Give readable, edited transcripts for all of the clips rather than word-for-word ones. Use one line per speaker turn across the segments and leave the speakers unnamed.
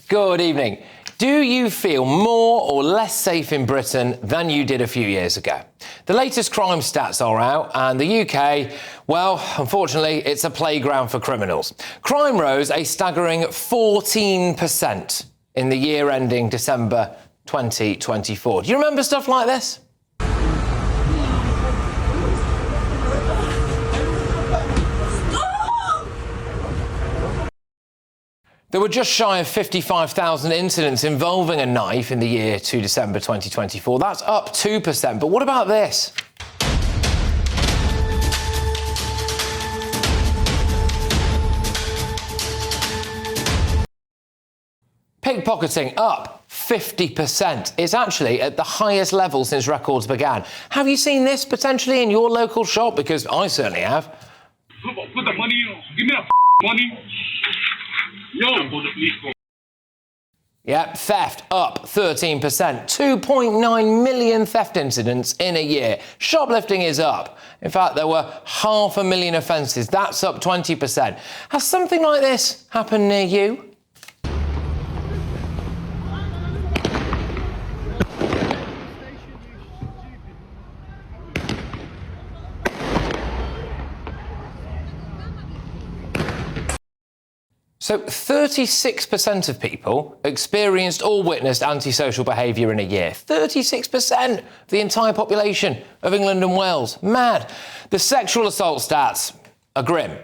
Good evening. Do you feel more or less safe in Britain than you did a few years ago? The latest crime stats are out, and the UK, well, unfortunately, it's a playground for criminals. Crime rose a staggering 14% in the year ending December 2024. Do you remember stuff like this? There were just shy of 55,000 incidents involving a knife in the year to December 2024. That's up 2%. But what about this? Pickpocketing up 50%. It's actually at the highest level since records began. Have you seen this potentially in your local shop? Because I certainly have.
Put the money on. Give me that money.
Yeah, theft up 13%. 2.9 million theft incidents in a year. Shoplifting is up. In fact, there were 500,000 offences. That's up 20%. Has something like this happened near you? So 36% of people experienced or witnessed antisocial behaviour in a year. 36% of the entire population of England and Wales. Mad. The sexual assault stats are grim.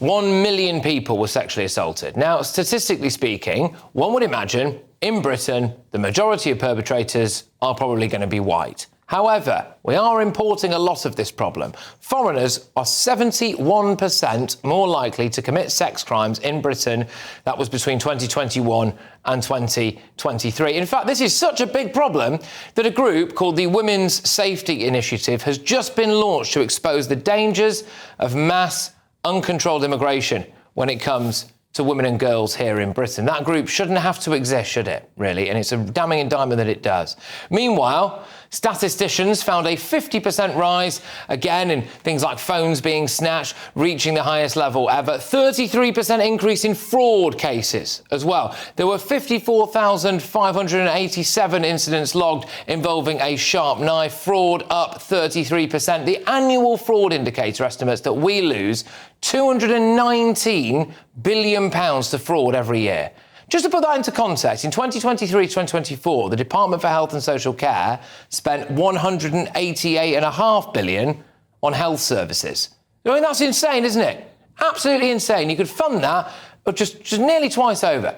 1 million people were sexually assaulted. Now, statistically speaking, one would imagine in Britain the majority of perpetrators are probably going to be white. However, we are importing a lot of this problem. Foreigners are 71% more likely to commit sex crimes in Britain. That was between 2021 and 2023. In fact, this is such a big problem that a group called the Women's Safety Initiative has just been launched to expose the dangers of mass, uncontrolled immigration when it comes to women and girls here in Britain. That group shouldn't have to exist, should it, really? And it's a damning indictment that it does. Meanwhile, statisticians found a 50% rise, again, in things like phones being snatched, reaching the highest level ever. 33% increase in fraud cases as well. There were 54,587 incidents logged involving a sharp knife. Fraud up 33%. The annual fraud indicator estimates that we lose £219 billion to fraud every year. Just to put that into context, in 2023-2024, the Department for Health and Social Care spent £188.5 billion on health services. I mean, that's insane, isn't it? Absolutely insane. You could fund that just nearly twice over.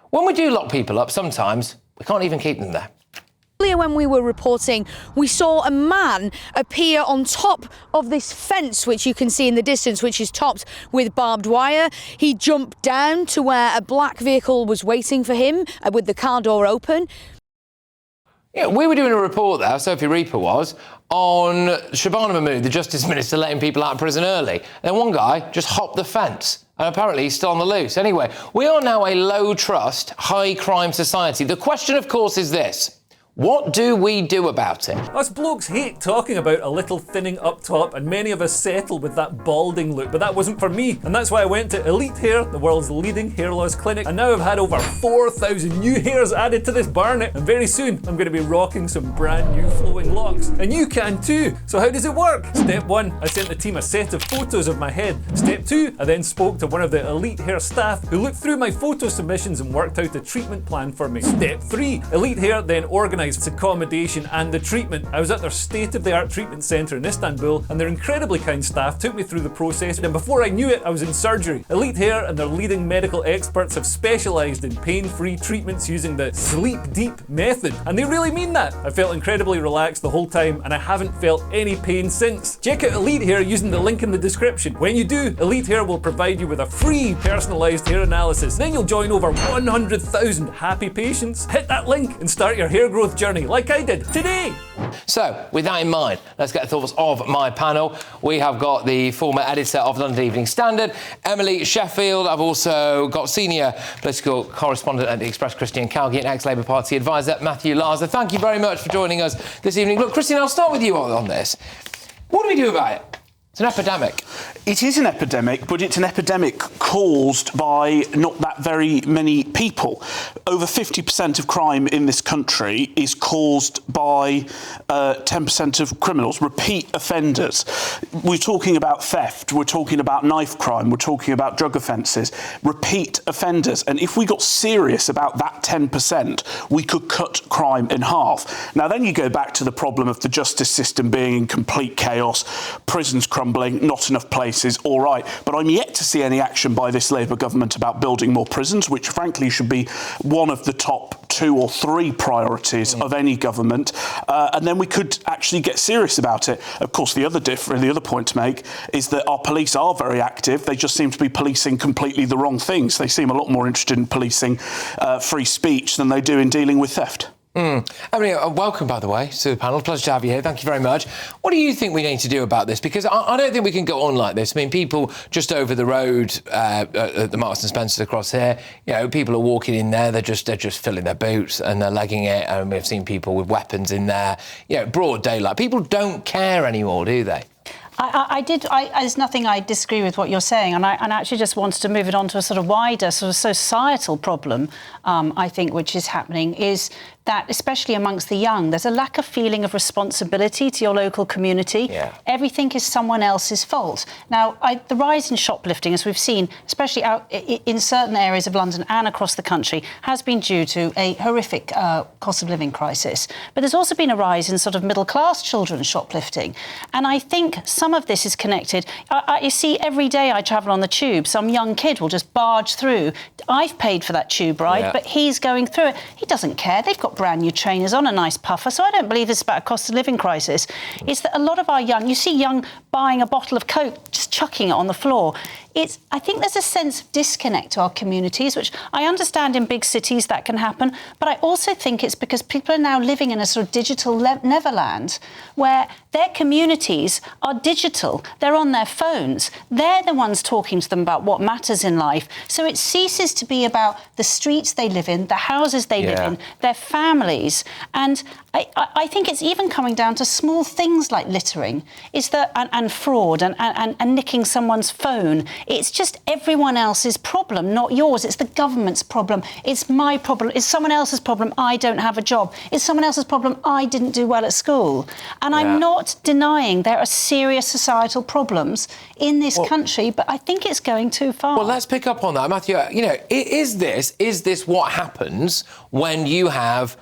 When we do lock people up, sometimes we can't even keep them there.
Earlier when we were reporting, we saw a man appear on top of this fence, which you can see in the distance, which is topped with barbed wire. He jumped down to where a black vehicle was waiting for him with the car door open.
Yeah, we were doing a report there, Sophie Reaper was, on Shabana Mahmood, the Justice Minister, letting people out of prison early. And then one guy just hopped the fence. And apparently he's still on the loose. Anyway, we are now a low-trust, high-crime society. The question, of course, is this. What do we do about it?
Us blokes hate talking about a little thinning up top, and many of us settle with that balding look, but that wasn't for me, and that's why I went to Elite Hair, the world's leading hair loss clinic, and now I've had over 4,000 new hairs added to this barnet, and very soon I'm going to be rocking some brand new flowing locks, and you can too. So how does it work? Step 1, I sent the team a set of photos of my head. Step 2, I then spoke to one of the Elite Hair staff who looked through my photo submissions and worked out a treatment plan for me. Step 3, Elite Hair then organised accommodation and the treatment. I was at their state-of-the-art treatment centre in Istanbul, and their incredibly kind staff took me through the process, and before I knew it, I was in surgery. Elite Hair and their leading medical experts have specialised in pain-free treatments using the sleep deep method, and they really mean that. I felt incredibly relaxed the whole time, and I haven't felt any pain since. Check out Elite Hair using the link in the description. When you do, Elite Hair will provide you with a free personalised hair analysis. Then you'll join over 100,000 happy patients. Hit that link and start your hair growth journey like I did today.
So, with that in mind, let's get the thoughts of my panel. We have got the former editor of London Evening Standard, Emily Sheffield. I've also got senior political correspondent at the Express, Christian Calgie, and ex-Labour Party advisor, Matthew Larser. Thank you very much for joining us this evening. Look, Christian, I'll start with you on this. What do we do about it? It's an epidemic.
It is an epidemic, but it's an epidemic caused by not that very many people. Over 50% of crime in this country is caused by 10% of criminals, repeat offenders. We're talking about theft, we're talking about knife crime, we're talking about drug offences, repeat offenders. And if we got serious about that 10%, we could cut crime in half. Now, then you go back to the problem of the justice system being in complete chaos, prisons crumbling, not enough places. All right, but I'm yet to see any action by this Labour government about building more prisons, which frankly should be one of the top 2 or 3 priorities of any government, and then we could actually get serious about it. Of course, the other point to make is that our police are very active. They just seem to be policing completely the wrong things. They seem a lot more interested in policing free speech than they do in dealing with theft.
Emily, welcome, by the way, to the panel. Pleasure to have you here. Thank you very much. What do you think we need to do about this? Because I don't think we can go on like this. I mean, people just over the road at the Marks and Spencer across here, you know, people are walking in there, they're just filling their boots and they're legging it, and we've seen people with weapons in there. You know, broad daylight. People don't care anymore, do they?
There's nothing I disagree with what you're saying, and I actually just wanted to move it on to a sort of wider sort of societal problem, I think, which is happening, is that, especially amongst the young, there's a lack of feeling of responsibility to your local community.
Yeah.
Everything is someone else's fault. Now, the rise in shoplifting, as we've seen, especially out in certain areas of London and across the country, has been due to a horrific cost of living crisis. But there's also been a rise in sort of middle-class children shoplifting. And I think some of this is connected. You see, every day I travel on the tube, some young kid will just barge through. I've paid for that tube ride, but he's going through it. He doesn't care. They've got brand new trainers on, a nice puffer. So I don't believe this is about a cost of living crisis. It's that a lot of our young, you see young buying a bottle of Coke, just chucking it on the floor. I think there's a sense of disconnect to our communities, which I understand in big cities that can happen, but I also think it's because people are now living in a sort of digital neverland where their communities are digital. They're on their phones. They're the ones talking to them about what matters in life. So it ceases to be about the streets they live in, the houses they live in, their families. And I think it's even coming down to small things like littering and fraud and nicking someone's phone. It's just everyone else's problem, not yours. It's the government's problem. It's my problem. It's someone else's problem. I don't have a job. It's someone else's problem. I didn't do well at school. And I'm not denying there are serious societal problems in this country, but I think it's going too far.
Well, let's pick up on that, Matthew. You know, is this what happens when you have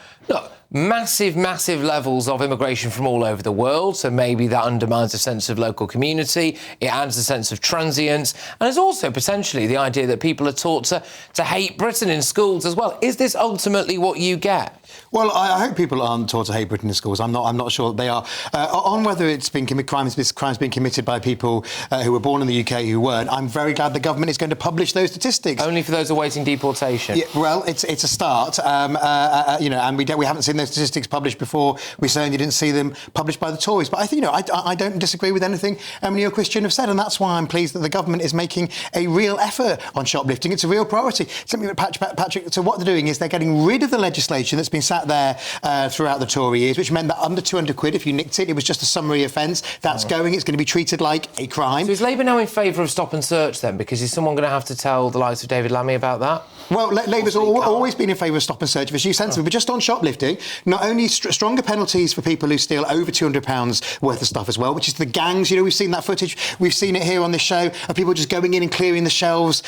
massive levels of immigration from all over the world? So maybe that undermines a sense of local community. It adds a sense of transience. And there's also potentially the idea that people are taught to hate Britain in schools as well. Is this ultimately what you get?
Well, I hope people aren't taught to hate Britain in schools. I'm not sure that they are. On whether it's been crimes being committed by people who were born in the UK who weren't, I'm very glad the government is going to publish those statistics.
Only for those awaiting deportation.
Yeah, well, it's a start, you know, and we haven't seen those statistics published before. We certainly didn't see them published by the Tories. But I think, you know, I don't disagree with anything Emily or Christian have said, and that's why I'm pleased that the government is making a real effort on shoplifting. It's a real priority. Something that Patrick. So what they're doing is they're getting rid of the legislation that's been sat there throughout the Tory years, which meant that under £200, if you nicked it, it was just a summary offence. That's it's going to be treated like a crime.
So is Labour now in favour of stop and search then? Because is someone going to have to tell the likes of David Lammy about that?
Well, Labour's always been in favour of stop and search if it's used sensibly, but just on shoplifting, not only stronger penalties for people who steal over £200 worth of stuff as well, which is the gangs. You know, we've seen that footage. We've seen it here on this show of people just going in and clearing the shelves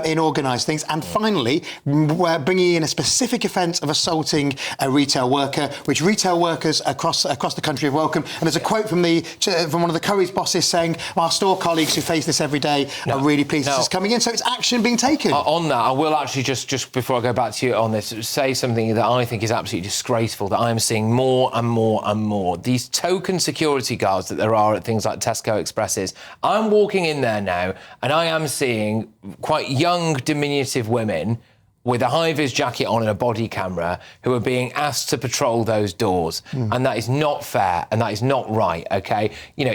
in organised things. And finally, we're bringing in a specific offence of assaulting a retail worker, which retail workers across the country have welcomed. And there's a quote from one of the Currys bosses saying, our store colleagues who face this every day are really pleased this is coming in. So it's action being taken.
On that, I will actually just before I go back to you on this, say something that I think is absolutely disgraceful, that I'm seeing more and more and more. These token security guards that there are at things like Tesco Expresses. I'm walking in there now and I am seeing quite young, diminutive women with a high-vis jacket on and a body camera who are being asked to patrol those doors. And that is not fair and that is not right, OK? You know,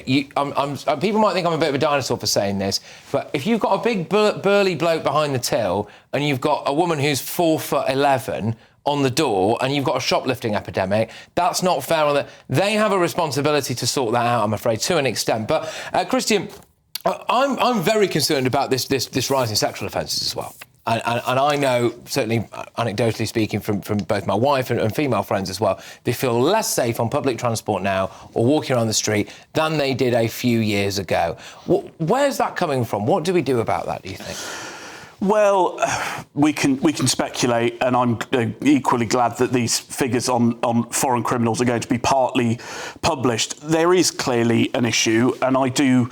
people might think I'm a bit of a dinosaur for saying this, but if you've got a big burly bloke behind the till and you've got a woman who's 4'11" on the door and you've got a shoplifting epidemic, that's not fair on that. They have a responsibility to sort that out, I'm afraid, to an extent. But, Christian, I'm very concerned about this rise in sexual offences as well. And I know, certainly anecdotally speaking, from both my wife and female friends as well, they feel less safe on public transport now or walking around the street than they did a few years ago. Where's that coming from? What do we do about that, do you think?
Well, we can speculate, and I'm equally glad that these figures on foreign criminals are going to be partly published. There is clearly an issue, and I do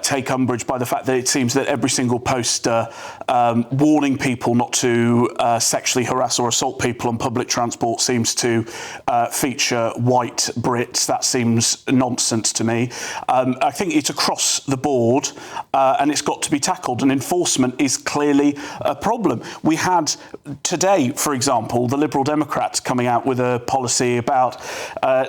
take umbrage by the fact that it seems that every single poster warning people not to sexually harass or assault people on public transport seems to feature white Brits. That seems nonsense to me. I think it's across the board, and it's got to be tackled, and enforcement is clearly a problem. We had today, for example, the Liberal Democrats coming out with a policy about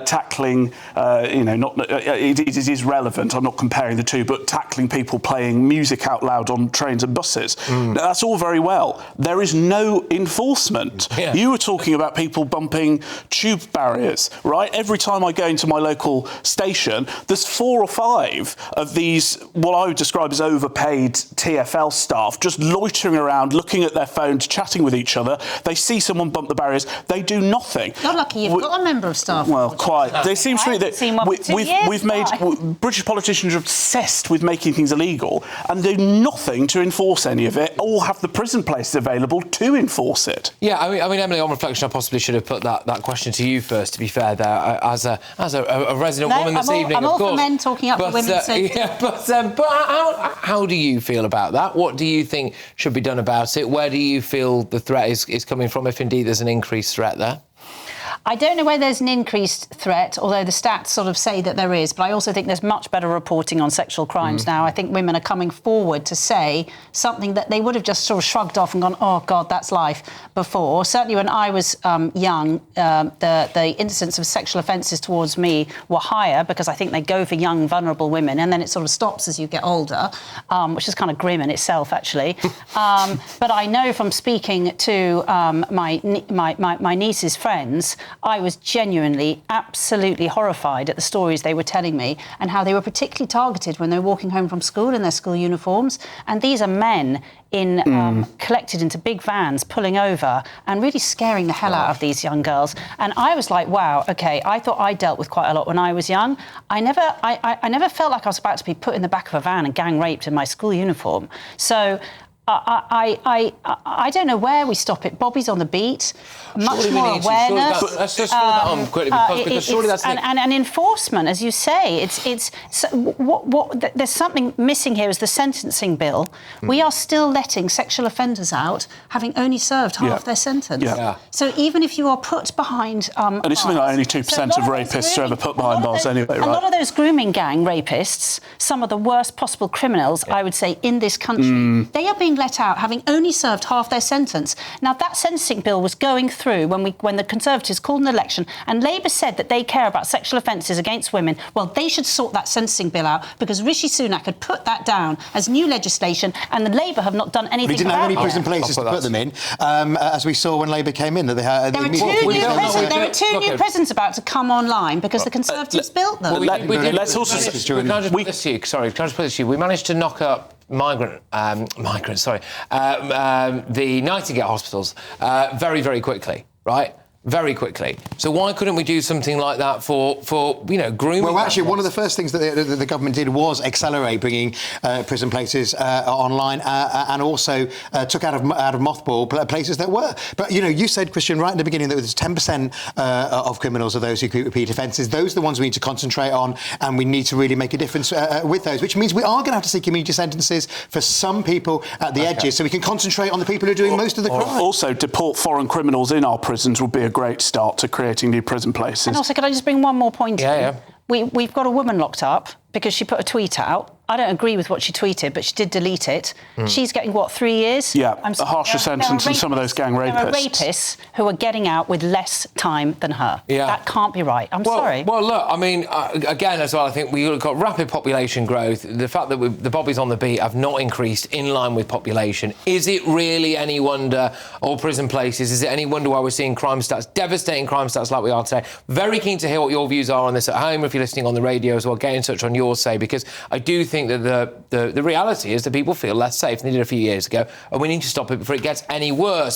tackling, it is relevant, I'm not comparing the two, but tackling people playing music out loud on trains and buses. That's all very well. There is no enforcement.
Yeah.
You were talking about people bumping tube barriers, right? Every time I go into my local station, there's 4 or 5 of these, what I would describe as overpaid TfL staff, just loitering around, looking at their phones, chatting with each other. They see someone bump the barriers, they do nothing.
You're lucky you've got a member of staff.
Well, quite. There seems to be that
we've
made British politicians are obsessed with making things illegal and do nothing to enforce any of it, or have the prison places available to enforce it.
Yeah, I mean, Emily, on reflection, I possibly should have put that question to you first. To be fair, there, as a resident woman this evening,
I'm all
of course.
for men talking up for women's safety.
Yeah, but how do you feel about that? What do you think should be done about it? Where do you feel the threat is coming from, if indeed there's an increased threat there?
I don't know whether there's an increased threat, although the stats sort of say that there is, but I also think there's much better reporting on sexual crimes now. I think women are coming forward to say something that they would have just sort of shrugged off and gone, oh, God, that's life, before. Certainly when I was young, the incidence of sexual offences towards me were higher because I think they go for young, vulnerable women, and then it sort of stops as you get older, which is kind of grim in itself, actually. But I know from speaking to my niece's friends, I was genuinely, absolutely horrified at the stories they were telling me and how they were particularly targeted when they were walking home from school in their school uniforms. And these are men collected into big vans, pulling over and really scaring the hell out of these young girls. And I was like, wow, OK, I thought I dealt with quite a lot when I was young. I never felt like I was about to be put in the back of a van and gang raped in my school uniform. So I don't know where we stop it. Bobby's on the beat. Much more awareness.
Let's just follow that on quickly because surely that's
and enforcement, as you say. There's something missing here is the sentencing bill. We are still letting sexual offenders out, having only served half their sentence.
Yeah.
So even if you are put behind,
and it's something like only 2% of rapists are ever put behind bars anyway, right?
A lot of those grooming gang rapists, some of the worst possible criminals, I would say, in this country, they are being let out having only served half their sentence. Now, that sentencing bill was going through when the Conservatives called an election and Labour said that they care about sexual offences against women. Well, they should sort that sentencing bill out because Rishi Sunak had put that down as new legislation and the Labour have not done anything about it.
We didn't have any prison places to put them in, as we saw when Labour came in. That they had.
There are two new prisons about to come online because the Conservatives built them.
Let's also... Can I just put this to you? We managed to knock up the Nightingale hospitals very, very quickly, right? Very quickly. So why couldn't we do something like that for grooming?
Well, actually, one of the first things that the government did was accelerate bringing prison places online and also took out of mothball places that were. But, you said, Christian, right in the beginning that there's 10% of criminals are those who commit repeat offences. Those are the ones we need to concentrate on and we need to really make a difference with those, which means we are going to have to see community sentences for some people at the edges so we can concentrate on the people who are doing most of the crime.
Also, deport foreign criminals in our prisons would be a great start to creating new prison places.
And also, could I just bring one more point in?
Yeah.
We've got a woman locked up because she put a tweet out. I don't agree with what she tweeted, but she did delete it. She's getting, 3 years?
Yeah, a harsher sentence than some of those gang rapists.
There are rapists who are getting out with less time than her.
Yeah.
That can't be right. I'm sorry.
Well, look, I mean, again, as well, I think we've got rapid population growth. The fact that the bobbies on the beat have not increased in line with population. Is it really any wonder, or prison places, is it any wonder why we're seeing crime stats, devastating crime stats like we are today? Very keen to hear what your views are on this at home. If you're listening on the radio as well, get in touch on your your say, because I do think that the reality is that people feel less safe than they did a few years ago, and we need to stop it before it gets any worse.